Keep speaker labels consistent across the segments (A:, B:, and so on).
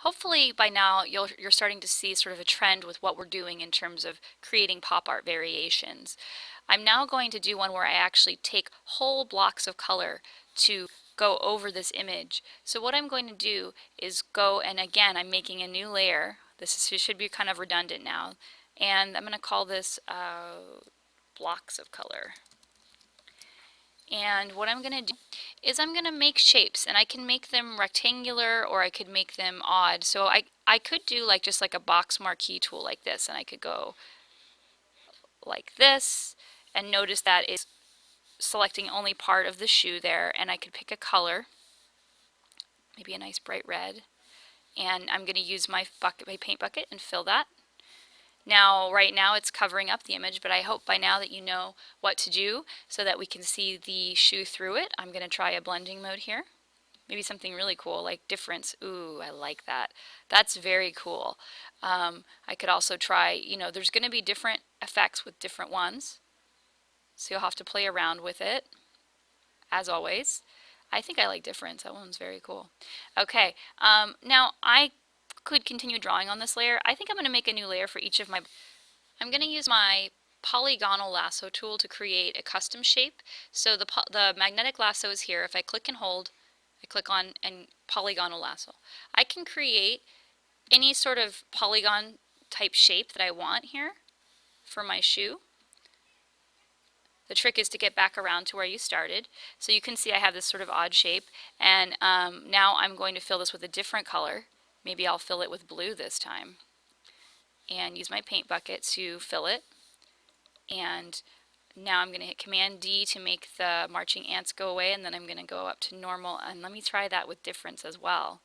A: hopefully by now you're starting to see sort of a trend with what we're doing in terms of creating pop art variations. I'm now going to do one where I actually take whole blocks of color to go over this image. So what I'm going to do is go, and again I'm making a new layer. Should be kind of redundant now, and I'm going to call this blocks of color. And what I'm going to do is I'm going to make shapes, and I can make them rectangular or I could make them odd. So I could do like just like a box marquee tool like this, and I could go like this, and notice that it's selecting only part of the shoe there, and I could pick a color, maybe a nice bright red, and I'm going to use my paint bucket and fill that. Now, right now it's covering up the image, but I hope by now that you know what to do so that we can see the shoe through it. I'm going to try a blending mode here. Maybe something really cool like difference. Ooh, I like that. That's very cool. I could also try, there's going to be different effects with different ones. So you'll have to play around with it, as always. I think I like difference. That one's very cool. Okay, now I could continue drawing on this layer. I think I'm going to make a new layer for each of my... I'm going to use my polygonal lasso tool to create a custom shape. So the magnetic lasso is here. If I click and hold, I click on and polygonal lasso. I can create any sort of polygon type shape that I want here for my shoe. The trick is to get back around to where you started. So you can see I have this sort of odd shape, and now I'm going to fill this with a different color. Maybe I'll fill it with blue this time, and use my paint bucket to fill it. And now I'm going to hit Command D to make the marching ants go away, and then I'm going to go up to normal, and let me try that with difference as well.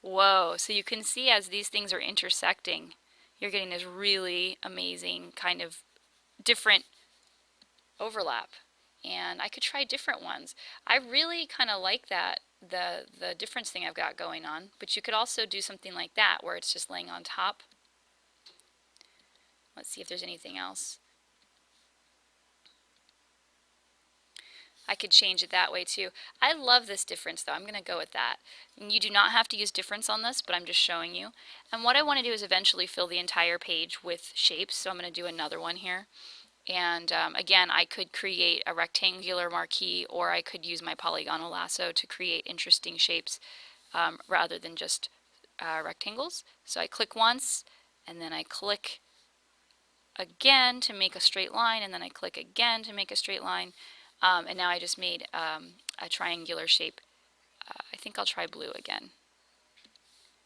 A: Whoa, so you can see as these things are intersecting, you're getting this really amazing kind of different overlap. And I could try different ones. I really kind of like that, the difference thing I've got going on, but you could also do something like that where it's just laying on top. Let's see if there's anything else. I could change it that way too. I love this difference though. I'm going to go with that. And you do not have to use difference on this, but I'm just showing you. And what I want to do is eventually fill the entire page with shapes. So I'm going to do another one here. And again, I could create a rectangular marquee, or I could use my polygonal lasso to create interesting shapes rather than just rectangles. So I click once, and then I click again to make a straight line, and then I click again to make a straight line. And now I just made a triangular shape. I think I'll try blue again.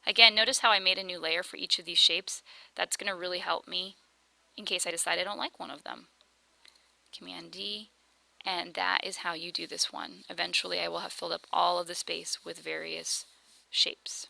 A: Again, notice how I made a new layer for each of these shapes. That's going to really help me in case I decide I don't like one of them. Command D, and that is how you do this one. Eventually I will have filled up all of the space with various shapes.